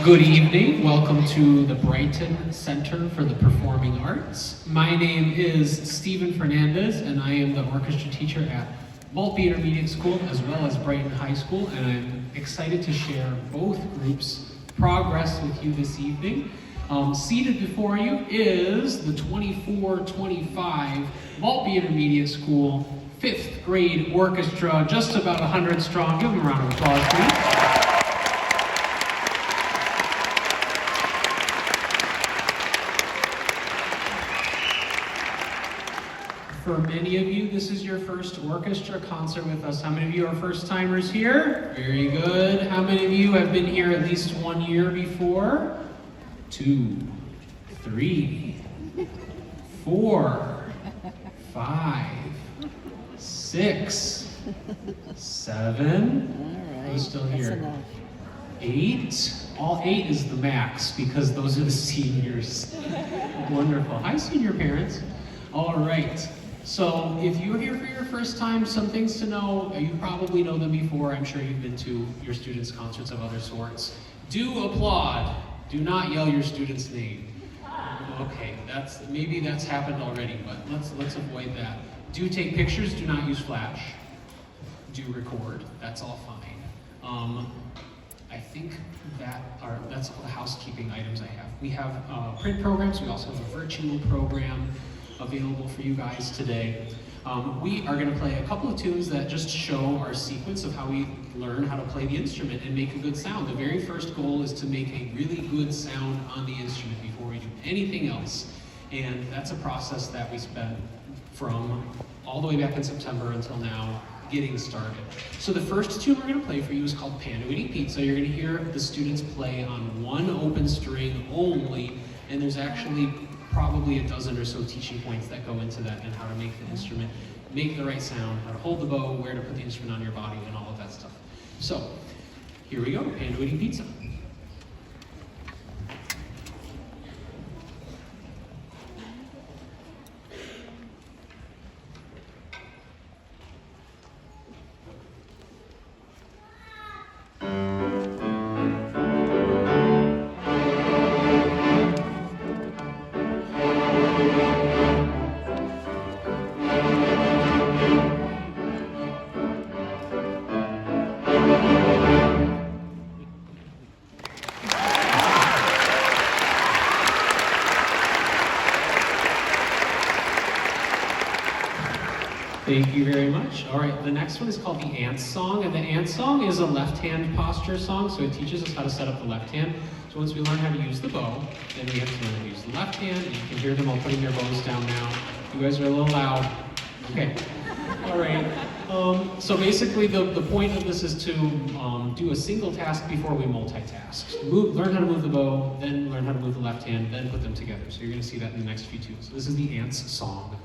Good evening. Welcome to the Brighton Center for the Performing Arts. My name is Stephen Fernandez, and I am the orchestra teacher at Maltby Intermediate School as well as Brighton High School, and I'm excited to share both groups' progress with you this evening. Seated before you is the 24-25 Maltby Intermediate School 5th grade orchestra, just about 100 strong. Give them a round of applause, please. For many of you, this is your first orchestra concert with us. How many of you are first-timers here? Very good. How many of you have been here at least 1 year before? 2, 3, 4, 5, 6, 7. All right. Who's still here? That's enough. 8. All 8 is the max because those are the seniors. Wonderful. Hi, senior parents. All right. So if you're here for your first time, some things to know. You probably know them before. I'm sure you've been to your students' concerts of other sorts. Do applaud. Do not yell your student's name. Okay, maybe that's happened already, but let's avoid that. Do take pictures. Do not use flash. Do record. That's all fine. I think that's all the housekeeping items I have. We have print programs. We also have a virtual program available for you guys today. We are going to play a couple of tunes that just show our sequence of how we learn how to play the instrument and make a good sound. The very first goal is to make a really good sound on the instrument before we do anything else. And that's a process that we spent from all the way back in September until now getting started. So the first tune we're going to play for you is called Panda Eating Pizza. You're going to hear the students play on one open string only, and there's actually probably a dozen or so teaching points that go into that and how to make the instrument make the right sound, how to hold the bow, where to put the instrument on your body, and all of that stuff. So, here we go, Panda Eating Pizza. Thank you very much. All right, the next one is called the Ant Song, and the Ant Song is a left-hand posture song, so it teaches us how to set up the left hand. So once we learn how to use the bow, then we have to learn how to use the left hand, and you can hear them all putting their bows down now. You guys are a little loud. Okay. All right. So basically, the point of this is to do a single task before we multitask. Learn how to move the bow, then learn how to move the left hand, then put them together. So you're going to see that in the next few tunes. So this is the Ants Song.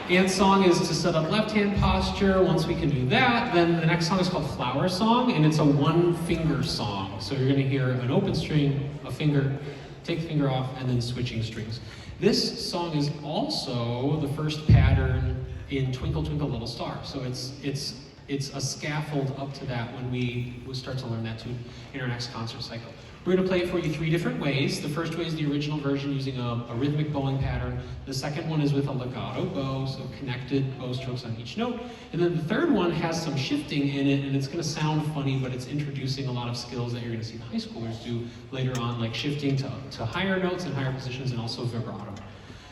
Ant Song is to set up left-hand posture. Once we can do that, then the next song is called Flower Song, and it's a one-finger song. So you're going to hear an open string, a finger, take the finger off, and then switching strings. This song is also the first pattern in Twinkle Twinkle Little Star. So it's a scaffold up to that when we start to learn that tune in our next concert cycle. We're going to play it for you 3 different ways. The first way is the original version using a rhythmic bowing pattern. The second one is with a legato bow, so connected bow strokes on each note. And then the third one has some shifting in it, and it's going to sound funny, but it's introducing a lot of skills that you're going to see high schoolers do later on, like shifting to higher notes and higher positions, and also vibrato.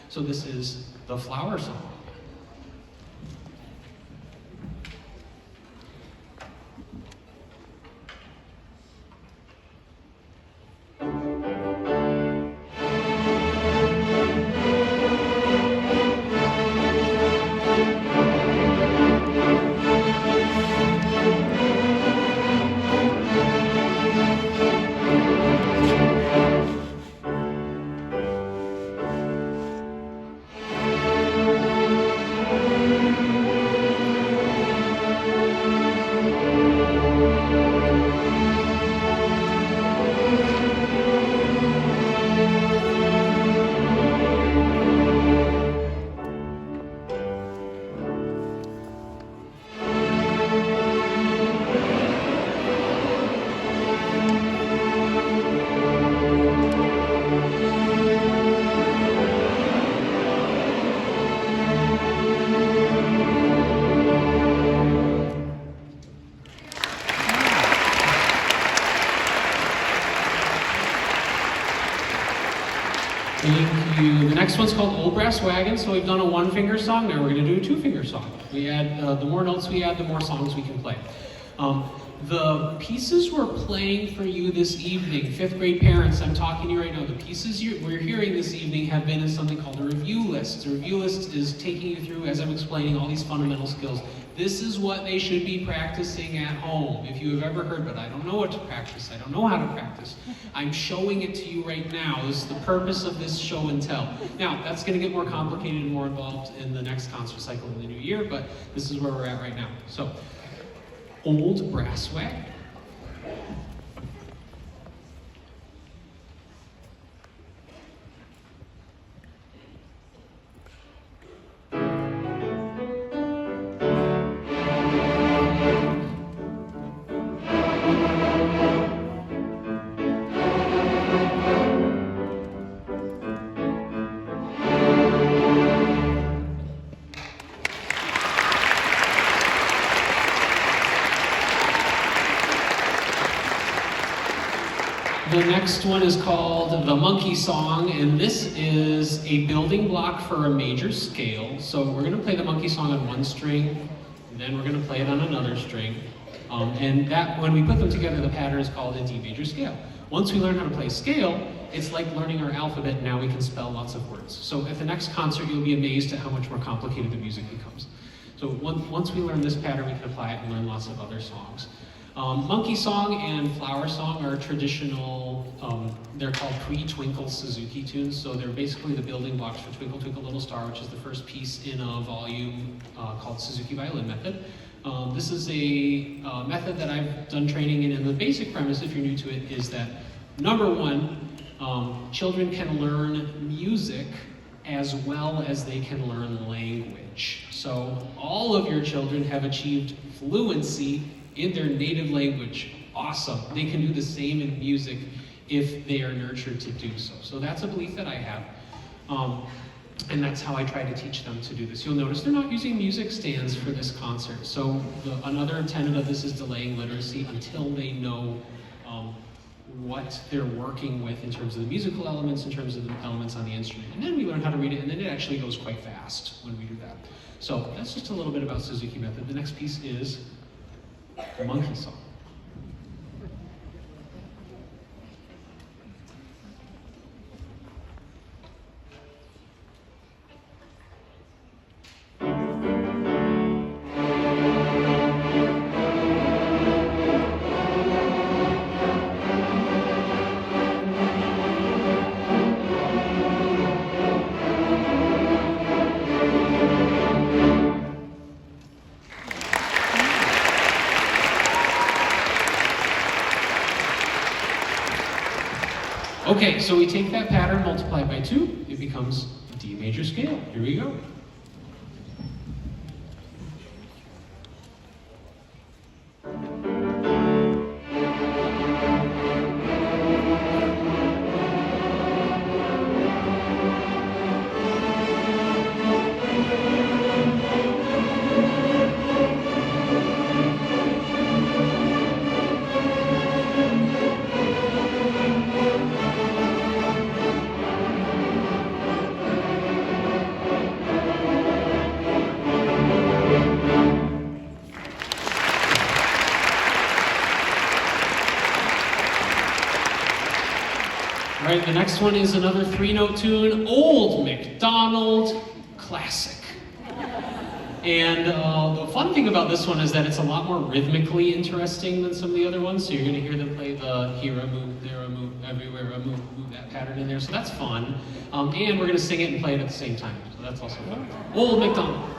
So this is the Flower Song. next one's called Old Brass Wagon. So we've done a one-finger song, now we're going to do a two-finger song. We add, the more notes we add, the more songs we can play. The pieces we're playing for you this evening, 5th grade parents, I'm talking to you right now, the pieces we're hearing this evening have been in something called a review list. A review list is taking you through, as I'm explaining, all these fundamental skills. This is what they should be practicing at home. If you have ever heard, but I don't know what to practice, I don't know how to practice, I'm showing it to you right now. This is the purpose of this show and tell. Now, that's going to get more complicated and more involved in the next concert cycle in the new year, but this is where we're at right now. So, Old Brass Wagon. The next one is called The Monkey Song, and this is a building block for a major scale. So we're going to play the monkey song on one string, then we're going to play it on another string. And that, when we put them together, the pattern is called a D major scale. Once we learn how to play scale, it's like learning our alphabet, now we can spell lots of words. So at the next concert, you'll be amazed at how much more complicated the music becomes. So once we learn this pattern, we can apply it and learn lots of other songs. Monkey Song and Flower Song are traditional, they're called pre-Twinkle Suzuki tunes, so they're basically the building blocks for Twinkle Twinkle Little Star, which is the first piece in a volume called Suzuki Violin Method. This is a method that I've done training in, and the basic premise, if you're new to it, is that number one, children can learn music as well as they can learn language. So all of your children have achieved fluency in their native language. Awesome. They can do the same in music if they are nurtured to do so. So that's a belief that I have. And that's how I try to teach them to do this. You'll notice they're not using music stands for this concert. So another tenet of this is delaying literacy until they know what they're working with in terms of the musical elements, in terms of the elements on the instrument. And then we learn how to read it, and then it actually goes quite fast when we do that. So that's just a little bit about Suzuki Method. The next piece is the Monkey Song. Okay, so we take that pattern, multiply it by 2, it becomes a D major scale. Here we go. All right, the next one is another 3-note tune, Old MacDonald Classic. And the fun thing about this one is that it's a lot more rhythmically interesting than some of the other ones. So you're going to hear them play the here a move, there a move, everywhere a move, that pattern in there. So that's fun. And we're going to sing it and play it at the same time. So that's also fun. Old MacDonald.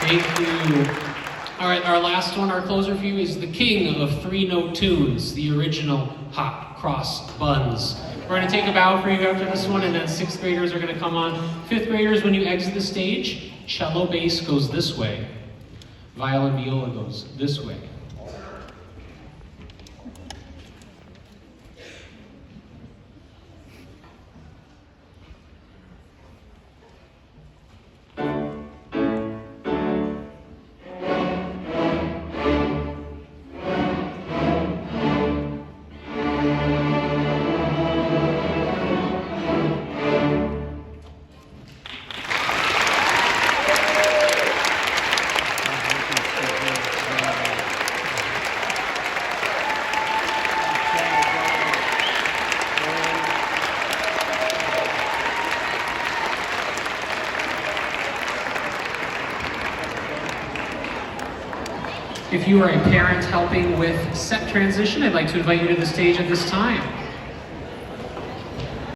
Thank you. All right, our last one, our closer for you, is the king of three-note tunes, the original hot cross buns. We're going to take a bow for you after this one, and then 6th graders are going to come on. 5th graders, when you exit the stage, cello bass goes this way. Violin viola goes this way. If you are a parent helping with set transition, I'd like to invite you to the stage at this time.